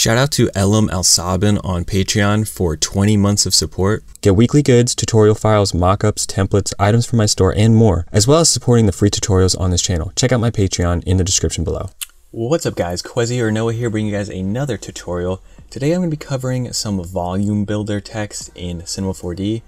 Shout out to Elam Al Sabin on Patreon for 20 months of support. Get weekly goods, tutorial files, mockups, templates, items from my store, and more, as well as supporting the free tutorials on this channel. Check out my Patreon in the description below. What's up guys, Quezzy or Noah here bringing you guys another tutorial. Today I'm going to be covering some volume builder text in Cinema 4D.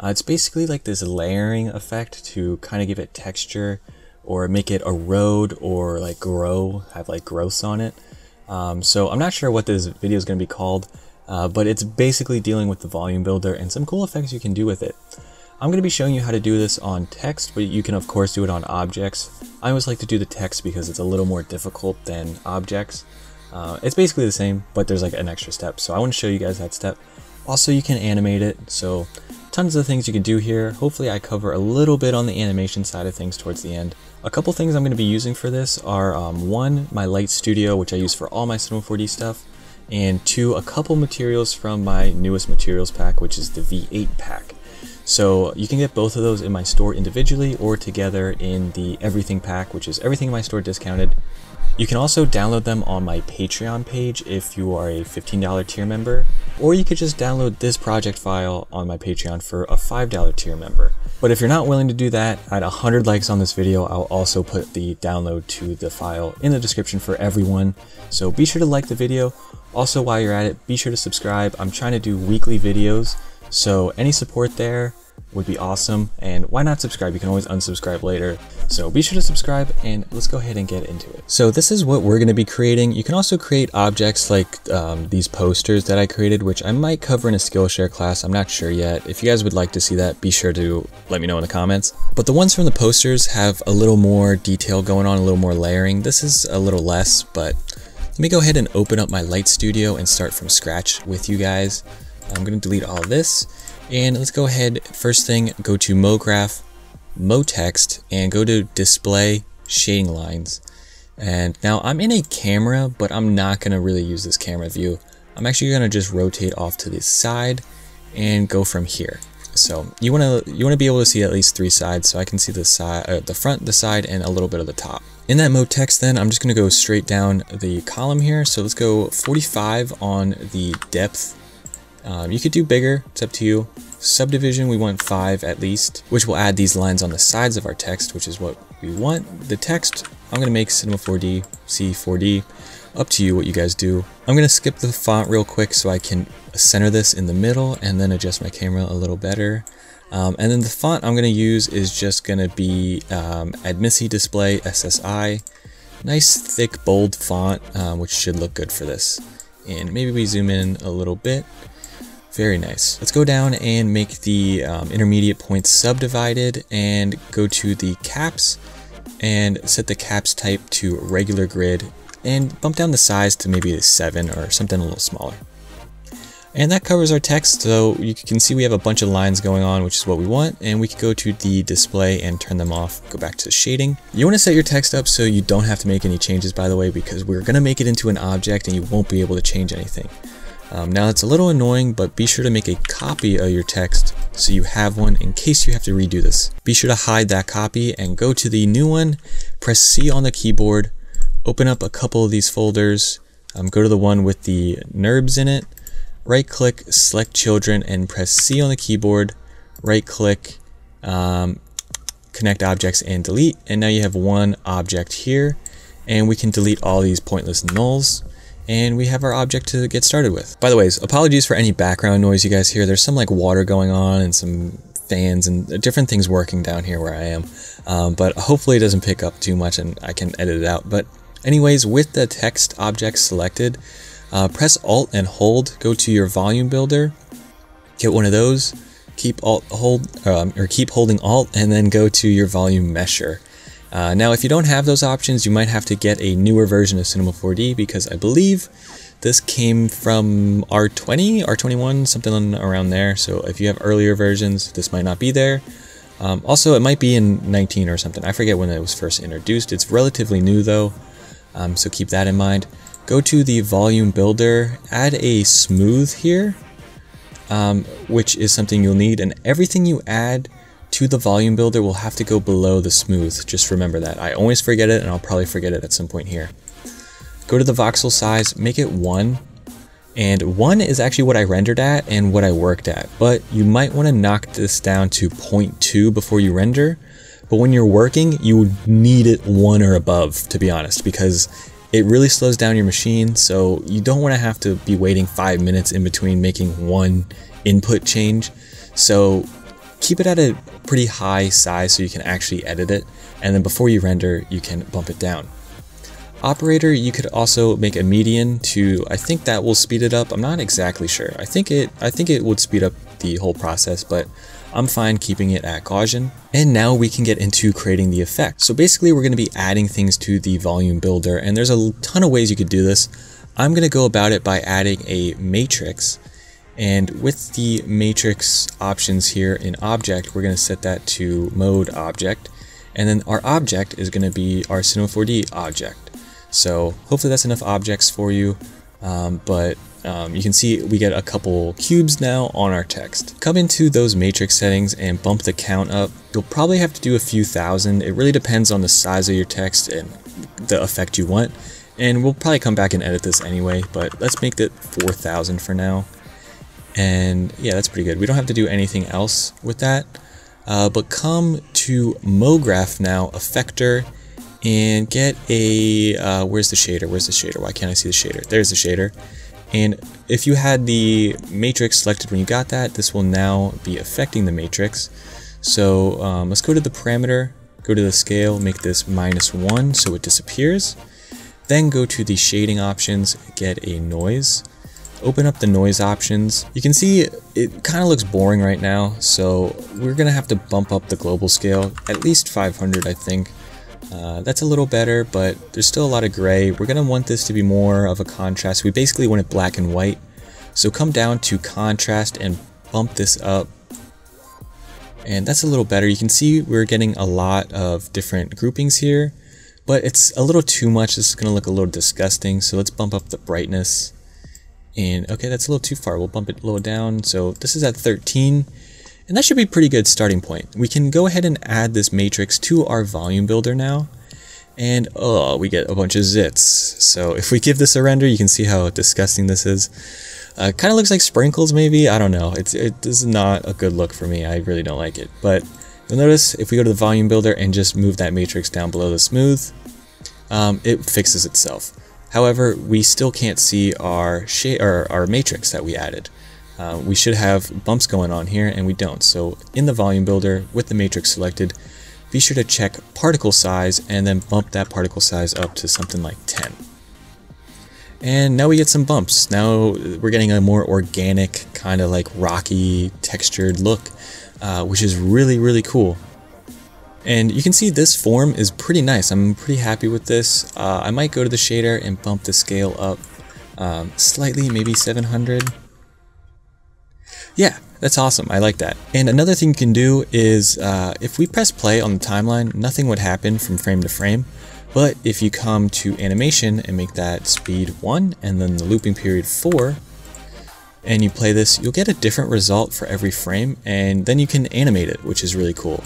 It's basically like this layering effect to kind of give it texture or make it erode or like grow, have like growths on it. So I'm not sure what this video is going to be called, but it's basically dealing with the volume builder and some cool effects you can do with it. I'm going to be showing you how to do this on text, but you can of course do it on objects. I always like to do the text because it's a little more difficult than objects. It's basically the same, but there's like an extra step, so I want to show you guys that step. Also, you can animate it, so tons of things you can do here. Hopefully I cover a little bit on the animation side of things towards the end. A couple things I'm going to be using for this are one, my Light Studio, which I use for all my Cinema 4D stuff, and two, a couple materials from my newest materials pack, which is the V8 pack. So you can get both of those in my store individually or together in the Everything pack, which is everything in my store discounted. You can also download them on my Patreon page if you are a $15 tier member, or you could just download this project file on my Patreon for a $5 tier member. But if you're not willing to do that, at 100 likes on this video, I'll also put the download to the file in the description for everyone. So be sure to like the video. Also, while you're at it, be sure to subscribe. I'm trying to do weekly videos, so any support there would be awesome. And why not subscribe? You can always unsubscribe later. So be sure to subscribe and let's go ahead and get into it. So this is what we're going to be creating. You can also create objects like these posters that I created, which I might cover in a Skillshare class. I'm not sure yet. If you guys would like to see that, be sure to let me know in the comments. But the ones from the posters have a little more detail going on, a little more layering. This is a little less, but let me go ahead and open up my Light Studio and start from scratch with you guys. I'm going to delete all of this. And let's go ahead, first thing, go to MoGraph, MoText, and go to Display Shading Lines. And now I'm in a camera, but I'm not going to really use this camera view. I'm actually going to just rotate off to the side and go from here. So you want to be able to see at least 3 sides, so I can see the side, the front, the side, and a little bit of the top. In that MoText then, I'm just going to go straight down the column here. So let's go 45 on the depth. You could do bigger, it's up to you. Subdivision, we want 5 at least, which will add these lines on the sides of our text, which is what we want. The text, I'm going to make Cinema 4D, C4D, up to you what you guys do. I'm going to skip the font real quick so I can center this in the middle and then adjust my camera a little better. And then the font I'm going to use is just going to be Admissy Display SSI. Nice thick bold font, which should look good for this. And maybe we zoom in a little bit. Very nice. Let's go down and make the intermediate points subdivided and go to the caps and set the caps type to regular grid and bump down the size to maybe a 7 or something a little smaller. And that covers our text, so you can see we have a bunch of lines going on, which is what we want, and we can go to the display and turn them off, go back to shading. You want to set your text up so you don't have to make any changes, by the way, because we're going to make it into an object and you won't be able to change anything. Now it's a little annoying, but be sure to make a copy of your text so you have one in case you have to redo this. Be sure to hide that copy and go to the new one, press C on the keyboard, open up a couple of these folders, go to the one with the NURBS in it, right click, select children and press C on the keyboard, right click, connect objects and delete, and now you have one object here and we can delete all these pointless nulls. And we have our object to get started with. By the way, apologies for any background noise you guys hear. There's some like water going on and some fans and different things working down here where I am. But hopefully it doesn't pick up too much and I can edit it out. But anyways, with the text object selected, press Alt and hold, go to your volume builder, get one of those, keep holding Alt and then go to your volume mesher. Now, if you don't have those options, you might have to get a newer version of Cinema 4D because I believe this came from R20, R21, something around there. So if you have earlier versions, this might not be there. Also, it might be in 19 or something. I forget when it was first introduced. It's relatively new though, so keep that in mind. Go to the volume builder, add a smooth here, which is something you'll need, and everything you add to the volume builder will have to go below the smooth. Just remember that. I always forget it and I'll probably forget it at some point here. Go to the voxel size, make it 1, And 1 is actually what I rendered at and what I worked at, but you might want to knock this down to 0.2 before you render. But when you're working, you would need it 1 or above, to be honest, because it really slows down your machine. So you don't want to have to be waiting 5 minutes in between making one input change. So keep it at a pretty high size so you can actually edit it. And then before you render, you can bump it down. Operator, you could also make a median to, I think that will speed it up. I'm not exactly sure. I think it would speed up the whole process, but I'm fine keeping it at Gaussian. And now we can get into creating the effect. So basically we're going to be adding things to the volume builder, and there's a ton of ways you could do this. I'm going to go about it by adding a matrix. And with the matrix options here in object, we're going to set that to mode object. And then our object is going to be our C4D object. So hopefully that's enough objects for you, but you can see we get a couple cubes now on our text. Come into those matrix settings and bump the count up. You'll probably have to do a few thousand. It really depends on the size of your text and the effect you want. And we'll probably come back and edit this anyway, but let's make it 4,000 for now. And yeah, that's pretty good. We don't have to do anything else with that. But come to MoGraph now, Effector, and get a, where's the shader? Where's the shader? Why can't I see the shader? There's the shader. And if you had the matrix selected when you got that, this will now be affecting the matrix. So let's go to the parameter, go to the scale, make this -1 so it disappears. Then go to the shading options, get a noise. Open up the noise options. You can see it kind of looks boring right now, so we're gonna have to bump up the global scale, at least 500 I think. That's a little better, but there's still a lot of gray. We're going to want this to be more of a contrast. We basically want it black and white. So come down to contrast and bump this up. And that's a little better. You can see we're getting a lot of different groupings here, but it's a little too much. This is going to look a little disgusting. So let's bump up the brightness. And okay, that's a little too far. We'll bump it a little down. So this is at 13. And that should be a pretty good starting point. We can go ahead and add this matrix to our volume builder now. And oh, we get a bunch of zits. So if we give this a render, you can see how disgusting this is. Kind of looks like sprinkles maybe, I don't know. It is not a good look for me. I really don't like it. But you'll notice if we go to the volume builder and just move that matrix down below the smooth, it fixes itself. However, we still can't see our matrix that we added. We should have bumps going on here, and we don't. So in the volume builder with the matrix selected, be sure to check particle size and then bump that particle size up to something like 10. And now we get some bumps. Now we're getting a more organic, kind of like rocky textured look, which is really, really cool. And you can see this form is pretty nice. I'm pretty happy with this. I might go to the shader and bump the scale up slightly, maybe 700. Yeah, that's awesome. I like that. And another thing you can do is if we press play on the timeline, nothing would happen from frame to frame. But if you come to animation and make that speed 1 and then the looping period 4, and you play this, you'll get a different result for every frame, and then you can animate it, which is really cool.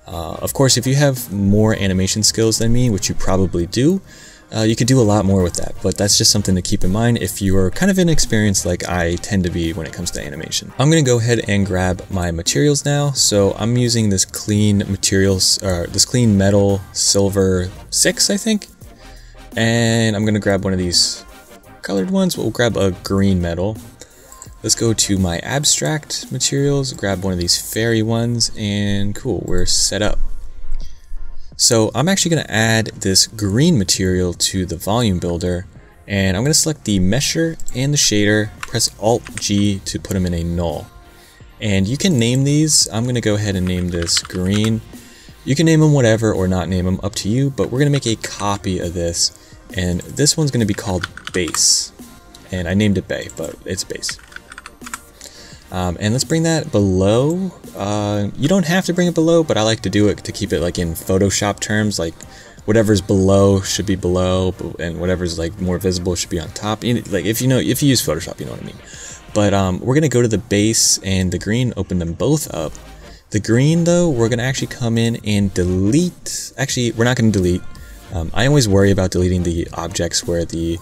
Of course, if you have more animation skills than me, which you probably do, you could do a lot more with that, but that's just something to keep in mind if you are kind of inexperienced like I tend to be when it comes to animation. I'm going to go ahead and grab my materials now. So I'm using this clean materials, this clean metal silver 6, I think. And I'm going to grab one of these colored ones. We'll grab a green metal. Let's go to my abstract materials, grab one of these fairy ones, and cool, we're set up. So I'm actually going to add this green material to the volume builder, and I'm going to select the mesher and the shader, press Alt-G to put them in a null. And you can name these. I'm going to go ahead and name this green. You can name them whatever or not name them, up to you, but we're going to make a copy of this, and this one's going to be called base. And I named it bay, but it's base. And let's bring that below. You don't have to bring it below, but I like to do it to keep it like in Photoshop terms, like whatever's below should be below, and whatever's like more visible should be on top. Like if you use Photoshop, you know what I mean. But we're gonna go to the base and the green, open them both up. The green though, we're gonna actually come in and delete. Actually, we're not gonna delete. I always worry about deleting the objects where the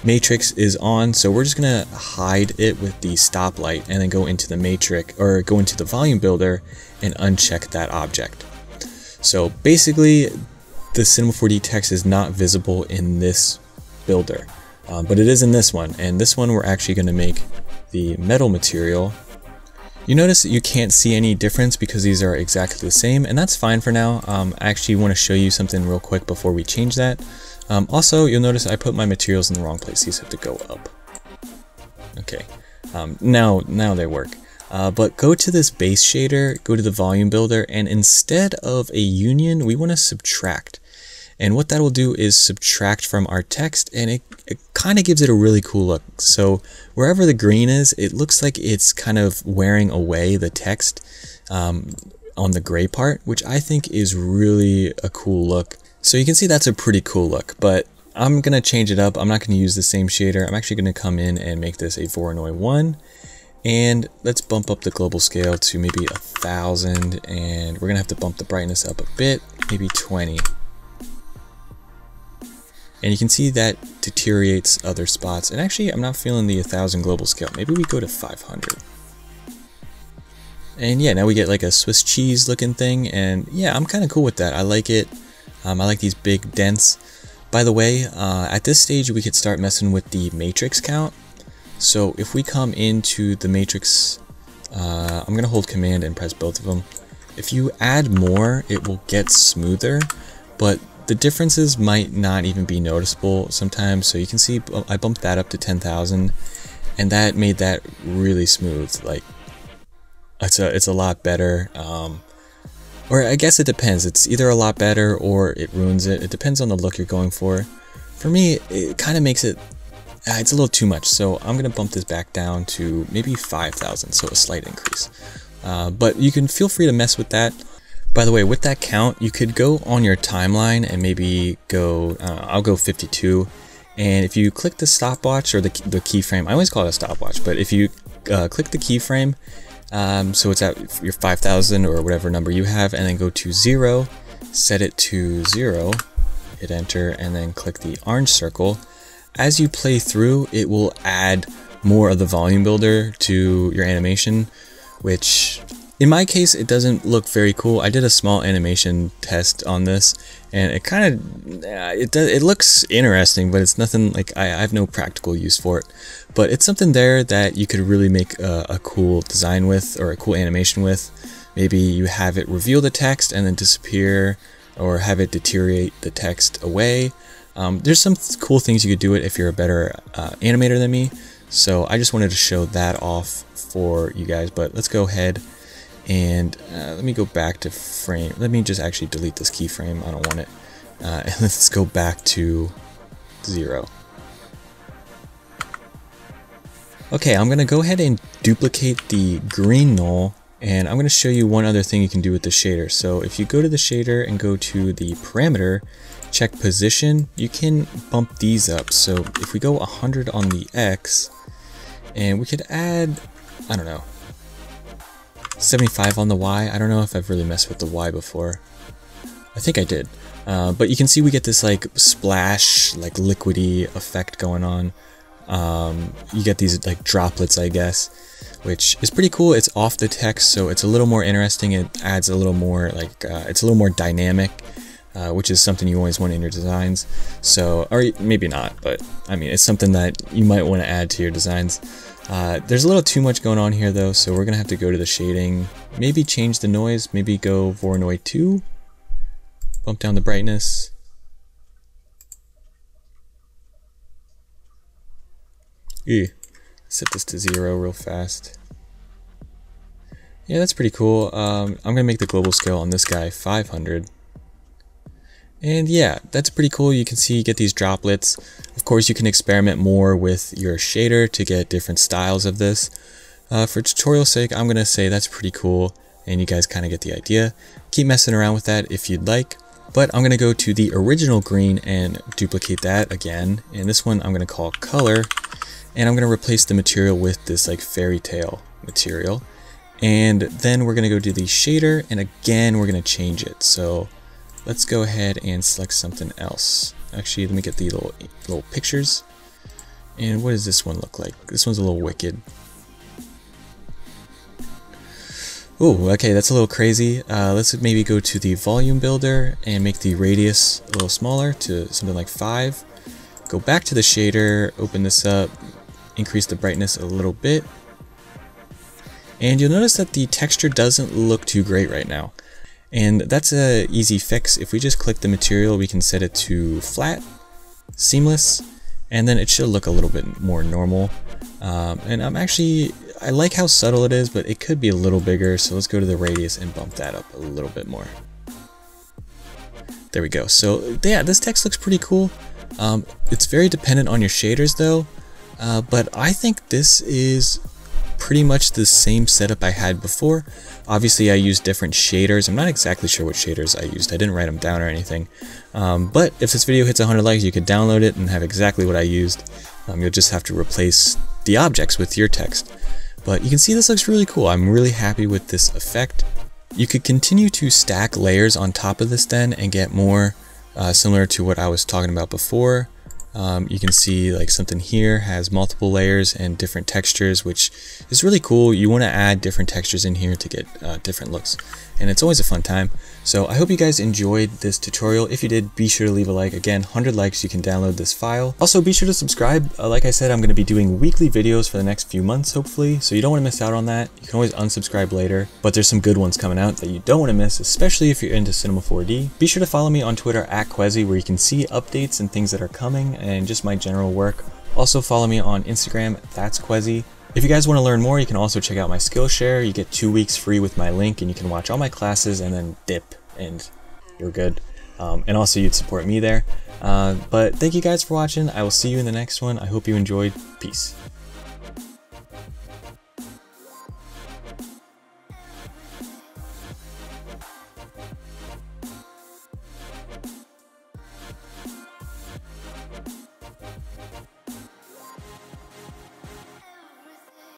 matrix is on, so we're just gonna hide it with the stoplight and then go into the matrix, or go into the volume builder and uncheck that object. So basically the Cinema 4D text is not visible in this builder, but it is in this one, and this one we're actually going to make the metal material. You notice that you can't see any difference because these are exactly the same, and that's fine for now. I actually want to show you something real quick before we change that. Also, you'll notice I put my materials in the wrong place. These have to go up. Okay, now they work. But go to this base shader, go to the volume builder, and instead of a union, we want to subtract. And what that will do is subtract from our text, and it kind of gives it a really cool look. So wherever the green is, it looks like it's kind of wearing away the text on the gray part, which I think is really a cool look. So you can see that's a pretty cool look, but I'm going to change it up. I'm not going to use the same shader. I'm actually going to come in and make this a Voronoi 1. And let's bump up the global scale to maybe 1000, and we're going to have to bump the brightness up a bit, maybe 20. And you can see that deteriorates other spots. And actually, I'm not feeling the 1000 global scale. Maybe we go to 500. And yeah, now we get like a Swiss cheese looking thing. And yeah, I'm kind of cool with that. I like it. I like these big dents. By the way, at this stage, we could start messing with the matrix count. So if we come into the matrix, I'm going to hold command and press both of them. If you add more, it will get smoother, but the differences might not even be noticeable sometimes. So you can see I bumped that up to 10,000, and that made that really smooth. Like it's a lot better. Or I guess it depends. It's either a lot better or it ruins it. It depends on the look you're going for. For me, it kind of makes it, it's a little too much. So I'm going to bump this back down to maybe 5,000. So a slight increase. But you can feel free to mess with that. By the way, with that count, you could go on your timeline and maybe go, I'll go 52. And if you click the stopwatch or the keyframe, I always call it a stopwatch, but if you click the keyframe, so it's at your 5,000 or whatever number you have, and then go to 0, set it to 0, hit enter, and then click the orange circle. As you play through, it will add more of the volume builder to your animation, which in my case, it doesn't look very cool. I did a small animation test on this, and it kind of, it looks interesting, but it's nothing like, I have no practical use for it. But it's something there that you could really make a cool design with, or a cool animation with. Maybe you have it reveal the text and then disappear, or have it deteriorate the text away. There's some cool things you could do it if you're a better animator than me. So I just wanted to show that off for you guys, but let's go ahead and let me go back to frame. Let me just actually delete this keyframe. I don't want it. And let's go back to 0. Okay, I'm going to go ahead and duplicate the green null, and I'm going to show you one other thing you can do with the shader. So if you go to the shader and go to the parameter, check position, you can bump these up. So if we go 100 on the X, and we could add, I don't know, 75 on the Y. I don't know if I've really messed with the Y before. I think I did. But you can see we get this like splash, like liquidy effect going on. You get these like droplets, I guess, which is pretty cool. It's off the text, so it's a little more interesting. It adds a little more like, it's a little more dynamic, which is something you always want in your designs. So, or maybe not, but I mean, it's something that you might want to add to your designs. There's a little too much going on here though, so we're gonna have to go to the shading, maybe change the noise, maybe go Voronoi 2, bump down the brightness. Set this to 0 real fast. Yeah, that's pretty cool. I'm gonna make the global scale on this guy 500. And yeah, that's pretty cool. You can see you get these droplets. Of course, you can experiment more with your shader to get different styles of this. For tutorial sake, I'm going to say that's pretty cool, and you guys kind of get the idea. Keep messing around with that if you'd like, but I'm going to go to the original green and duplicate that again. And this one I'm going to call color, and I'm going to replace the material with this like fairy tale material. And then we're going to go to the shader, and again, we're going to change it. So let's go ahead and select something else. Actually, let me get the little pictures. And what does this one look like? This one's a little wicked. Oh, okay, that's a little crazy. Let's maybe go to the volume builder and make the radius a little smaller to something like 5. Go back to the shader, open this up, increase the brightness a little bit. And you'll notice that the texture doesn't look too great right now. And that's an easy fix. If we just click the material, we can set it to flat, seamless, and then it should look a little bit more normal. And I like how subtle it is, but it could be a little bigger, so let's go to the radius and bump that up a little bit more. There we go. So yeah, this text looks pretty cool. It's very dependent on your shaders though, but I think this is pretty much the same setup I had before. Obviously I used different shaders. I'm not exactly sure what shaders I used. I didn't write them down or anything. But if this video hits 100 likes, you could download it and have exactly what I used. You'll just have to replace the objects with your text. But you can see this looks really cool. I'm really happy with this effect. You could continue to stack layers on top of this then and get more similar to what I was talking about before. You can see like something here has multiple layers and different textures, which is really cool. You want to add different textures in here to get different looks, and it's always a fun time. So I hope you guys enjoyed this tutorial. If you did, be sure to leave a like. Again, 100 likes, you can download this file. Also, be sure to subscribe. Like I said, I'm going to be doing weekly videos for the next few months, hopefully, so you don't want to miss out on that. You can always unsubscribe later, but there's some good ones coming out that you don't want to miss, especially if you're into Cinema 4D. Be sure to follow me on Twitter @Quezzy, where you can see updates and things that are coming and just my general work. Also follow me on Instagram, that's Quezzy. If you guys want to learn more, you can also check out my Skillshare. You get 2 weeks free with my link, and you can watch all my classes and then dip, and you're good. And also you'd support me there. But thank you guys for watching. I will see you in the next one. I hope you enjoyed. Peace.